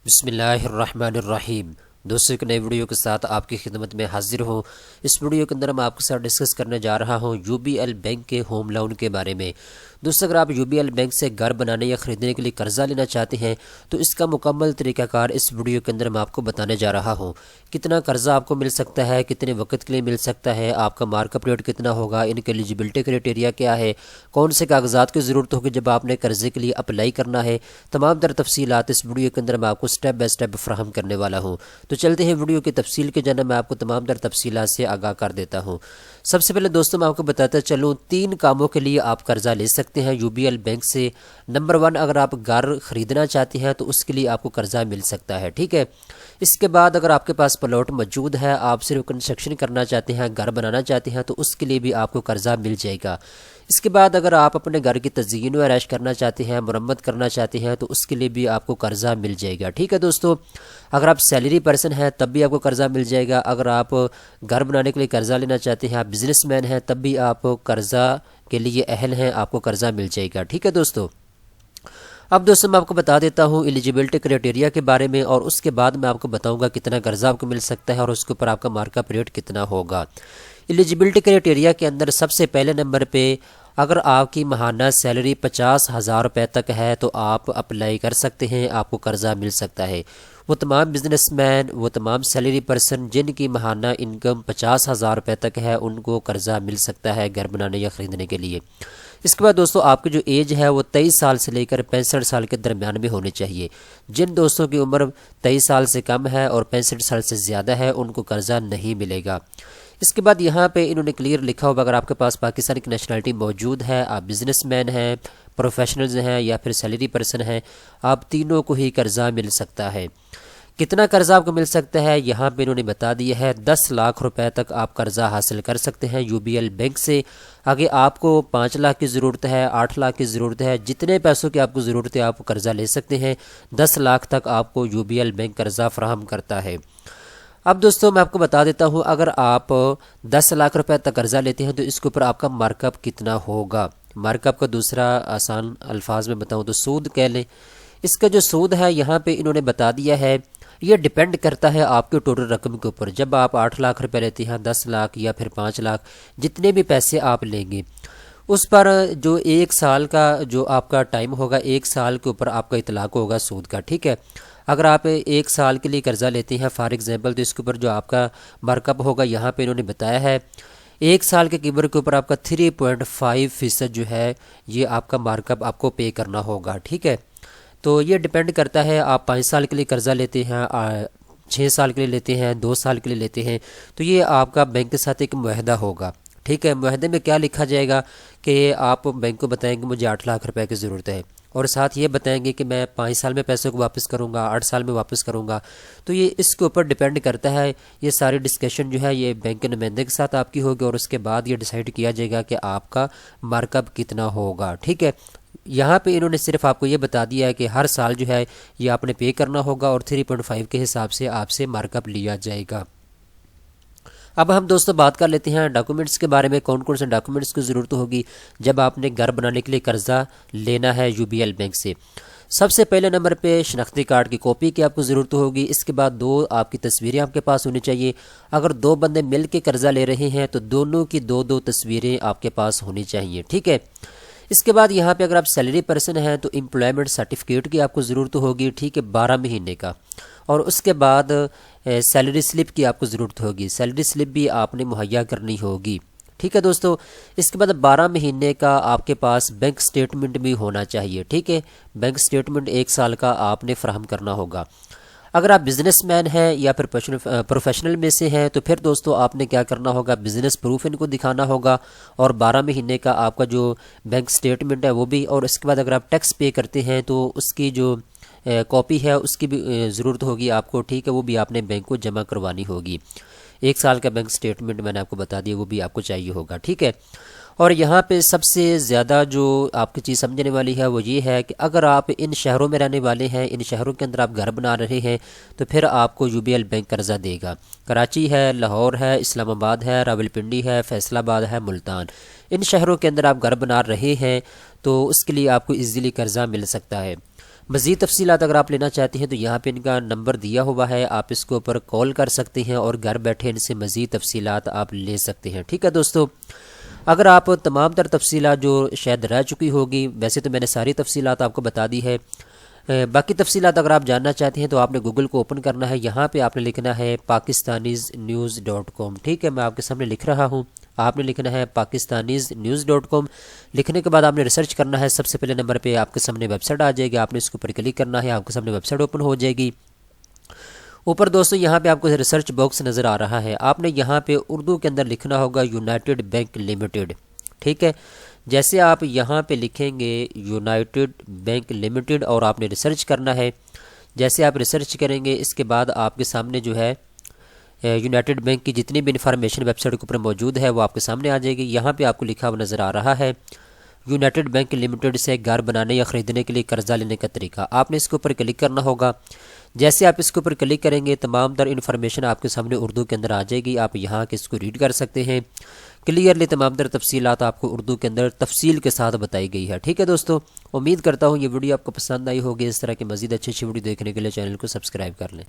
बिस्मिल्लाहिर्रहमानिर्रहीम। दोस्तों, एक नई वीडियो के साथ आपकी खिदमत में हाजिर हूँ। इस वीडियो के अंदर मैं आपके साथ डिस्कस करने जा रहा हूँ यूबीएल बैंक के होम लोन के बारे में। दोस्तों, अगर आप यूबीएल बैंक से घर बनाने या ख़रीदने के लिए कर्जा लेना चाहते हैं तो इसका मुकम्मल तरीक़ाकार इस वीडियो के अंदर मैं आपको बताने जा रहा हूँ। कितना कर्जा आपको मिल सकता है, कितने वक्त के लिए मिल सकता है, आपका मार्कअप रेट कितना होगा, इनके एलिजिबिलिटी क्राइटेरिया क्या है, कौन से कागजात की ज़रूरत होगी जब आपने कर्जे के लिए अप्लाई करना है। तमाम तर तफसीलात इस वीडियो के अंदर मैं आपको स्टेप बाय स्टेप फराहम करने वाला हूँ। तो चलते हैं वीडियो की तफसील के जाने, मैं आपको तमाम तर तफसीलात से आगाह कर देता हूँ। सबसे पहले दोस्तों मैं आपको बताता चलूँ 3 कामों के लिए आप कर्जा ले सकते हैं यूबीएल बैंक से। नंबर 1, अगर आप घर ख़रीदना चाहते हैं तो उसके लिए आपको कर्जा मिल सकता है, ठीक है। इसके बाद अगर आपके पास प्लॉट मौजूद है, आप सिर्फ कंस्ट्रक्शन करना चाहते हैं, घर बनाना चाहते हैं तो उसके लिए भी आपको कर्जा मिल जाएगा। इसके बाद अगर आप अपने घर की तज़यीन व आराइश करना चाहते हैं, मरम्मत करना चाहते हैं तो उसके लिए भी आपको कर्जा मिल जाएगा, ठीक है दोस्तों। अगर आप सैलरी पर्सन हैं तब भी आपको कर्जा मिल जाएगा। अगर आप घर बनाने के लिए कर्जा लेना चाहते हैं, आप बिजनेसमैन हैं तब भी आप कर्जा के लिए अहल हैं, आपको कर्जा मिल जाएगा, ठीक है दोस्तों। अब दोस्तों मैं आपको बता देता हूँ एलिजिबिलिटी क्राइटेरिया के बारे में, और उसके बाद मैं आपको बताऊंगा कितना कर्जा आपको मिल सकता है और उसके ऊपर आपका मार्कअप रेट कितना होगा। एलिजिबिलिटी क्राइटेरिया के अंदर सबसे पहले नंबर पे अगर आपकी माहाना सैलरी 50,000 रुपये तक है तो आप अप्लाई कर सकते हैं, आपको कर्जा मिल सकता है। वो तमाम बिजनेसमैन, वो तमाम सैलरी पर्सन जिनकी माहाना इनकम 50,000 रुपये तक है उनको कर्जा मिल सकता है घर बनाने या ख़रीदने के लिए। इसके बाद दोस्तों आपकी जो एज है वो 23 साल से लेकर 65 साल के दरमियान में होनी चाहिए। जिन दोस्तों की उम्र 23 साल से कम है और 65 साल से ज़्यादा है उनको कर्जा नहीं मिलेगा। इसके बाद यहाँ पे इन्होंने क्लियर लिखा होगा अगर आपके पास पाकिस्तान की नेशनलिटी मौजूद है, आप बिजनेसमैन हैं, प्रोफेशनल्स हैं या फिर सैलरी पर्सन हैं, आप तीनों को ही कर्जा मिल सकता है। कितना कर्जा आपको मिल सकता है यहाँ पे इन्होंने बता दिया है। 10 लाख रुपए तक आप कर्जा हासिल कर सकते हैं यूबीएल बैंक से। आगे आपको 5 लाख की ज़रूरत है, 8 लाख की ज़रूरत है, जितने पैसों की आपको ज़रूरत है आप कर्जा ले सकते हैं। 10 लाख तक आपको यूबीएल बैंक कर्जा फराहम करता है। अब दोस्तों मैं आपको बता देता हूँ अगर आप 10 लाख रुपए तक कर्जा लेते हैं तो इसके ऊपर आपका मार्कअप कितना होगा। मार्कअप का दूसरा आसान अल्फाज में बताऊँ तो सूद कह लें। इसका जो सूद है यहाँ पे इन्होंने बता दिया है, ये डिपेंड करता है आपके टोटल रकम के ऊपर। जब आप 8 लाख रुपए लेते हैं, 10 लाख या फिर 5 लाख, जितने भी पैसे आप लेंगे उस पर जो 1 साल का जो आपका टाइम होगा, 1 साल के ऊपर आपका इतलाक होगा सूद का, ठीक है। अगर आप 1 साल के लिए कर्जा लेते हैं फॉर एग्जांपल तो इसके ऊपर जो आपका मार्कअप होगा यहाँ पे इन्होंने बताया है 1 साल के कीमत के ऊपर आपका 3.5% जो है ये आपका मार्कअप आपको पे करना होगा, ठीक है। तो ये डिपेंड करता है आप 5 साल के लिए कर्जा लेते हैं, 6 साल के लिए लेते हैं, 2 साल के लिए लेते हैं, तो ये आपका बैंक के साथ एक मुआहदा होगा, ठीक है। मुआहदे में क्या लिखा जाएगा कि आप बैंक को बताएंगे मुझे 8 लाख रुपए की ज़रूरत है और साथ ये बताएंगे कि मैं 5 साल में पैसे को वापस करूंगा, 8 साल में वापस करूंगा। तो ये इसके ऊपर डिपेंड करता है। ये सारी डिस्कशन जो है ये बैंक के नुमाइंदे के साथ आपकी होगी और उसके बाद ये डिसाइड किया जाएगा कि आपका मार्कअप कितना होगा, ठीक है। यहाँ पे इन्होंने सिर्फ आपको ये बता दिया है कि हर साल जो है ये आपने पे करना होगा और 3.5 के हिसाब से आपसे मार्कअप लिया जाएगा। अब हम दोस्तों बात कर लेते हैं डॉक्यूमेंट्स के बारे में, कौन कौन से डॉक्यूमेंट्स की ज़रूरत होगी जब आपने घर बनाने के लिए कर्जा लेना है यूबीएल बैंक से। सबसे पहले नंबर पे शनाख्ती कार्ड की कॉपी की आपको ज़रूरत होगी। इसके बाद 2 आपकी तस्वीरें आपके पास होनी चाहिए। अगर 2 बंदे मिल के कर्जा ले रहे हैं तो दोनों की 2-2 तस्वीरें आपके पास होनी चाहिए, ठीक है। इसके बाद यहाँ पे अगर आप सैलरी पर्सन हैं तो एम्प्लॉयमेंट सर्टिफिकेट की आपको ज़रूरत होगी, ठीक है, 12 महीने का। और उसके बाद सैलरी स्लिप की आपको ज़रूरत होगी, सैलरी स्लिप भी आपने मुहैया करनी होगी, ठीक है दोस्तों। इसके बाद 12 महीने का आपके पास बैंक स्टेटमेंट भी होना चाहिए, ठीक है। बैंक स्टेटमेंट 1 साल का आपने फराहम करना होगा। अगर आप बिजनेसमैन हैं या फिर प्रोफेशनल में से हैं तो फिर दोस्तों आपने क्या करना होगा, बिजनेस प्रूफ इनको दिखाना होगा और 12 महीने का आपका जो बैंक स्टेटमेंट है वो भी। और इसके बाद अगर आप टैक्स पे करते हैं तो उसकी जो कॉपी है उसकी भी ज़रूरत होगी आपको, ठीक है। वो भी आपने बैंक को जमा करवानी होगी। 1 साल का बैंक स्टेटमेंट मैंने आपको बता दिया वो भी आपको चाहिए होगा, ठीक है। और यहाँ पे सबसे ज़्यादा जो आपकी चीज़ समझने वाली है वो ये है कि अगर आप इन शहरों में रहने वाले हैं, इन शहरों के अंदर आप घर बना रहे हैं तो फिर आपको यूबीएल बैंक कर्जा देगा। कराची है, लाहौर है, इस्लामाबाद है, रावलपिंडी है, फैसलाबाद है, मुल्तान, इन शहरों के अंदर आप घर बना रहे हैं तो उसके लिए आपको इजीली कर्जा मिल सकता है। मज़ीद तफसीलात अगर आप लेना चाहते हैं तो यहाँ पे इनका नंबर दिया हुआ है, आप इसके ऊपर कॉल कर सकते हैं और घर बैठे इनसे मज़ीद तफसीलात आप ले सकते हैं। ठीक है दोस्तों, अगर आप तमाम तर तफसीलात जो शायद रह चुकी होगी, वैसे तो मैंने सारी तफसीलात आपको बता दी है, बाकी तफसीलात अगर आप जानना चाहते हैं तो आपने गूगल को ओपन करना है, यहाँ पे आपने लिखना है pakistanisnews.com। ठीक है, मैं आपके सामने लिख रहा हूँ, आपने लिखना है pakistanisnews.com। लिखने के बाद आपने रिसर्च करना है, सबसे पहले नंबर पे आपके सामने वेबसाइट आ जाएगी, आपने इसके ऊपर क्लिक करना है, आपके सामने वेबसाइट ओपन हो जाएगी। ऊपर दोस्तों यहाँ पे आपको रिसर्च बॉक्स नज़र आ रहा है, आपने यहाँ पे उर्दू के अंदर लिखना होगा यूनाइटेड बैंक लिमिटेड। ठीक है, जैसे आप यहाँ पे लिखेंगे यूनाइटेड बैंक लिमिटेड और आपने रिसर्च करना है, जैसे आप रिसर्च करेंगे इसके बाद आपके सामने जो है यूनाइटेड बैंक की जितनी भी इन्फॉर्मेशन वेबसाइट के ऊपर मौजूद है वो आपके सामने आ जाएगी। यहाँ पे आपको लिखा हुआ नज़र आ रहा है यूनाइटेड बैंक लिमिटेड से घर बनाने या ख़रीदने के लिए कर्जा लेने का तरीका, आपने इसके ऊपर क्लिक करना होगा। जैसे आप इसके ऊपर क्लिक करेंगे तमाम तर इन्फॉर्मेशन आपके सामने उर्दू के अंदर आ जाएगी, आप यहाँ के इसको रीड कर सकते हैं क्लियरली। तमाम तर तफसीलात आपको उर्दू के अंदर तफसील के साथ बताई गई है। ठीक है दोस्तों, उम्मीद करता हूँ ये वीडियो आपको पसंद आई होगी। इस तरह की मज़ीद अच्छी वीडियो देखने के लिए चैनल को सब्सक्राइब कर लें।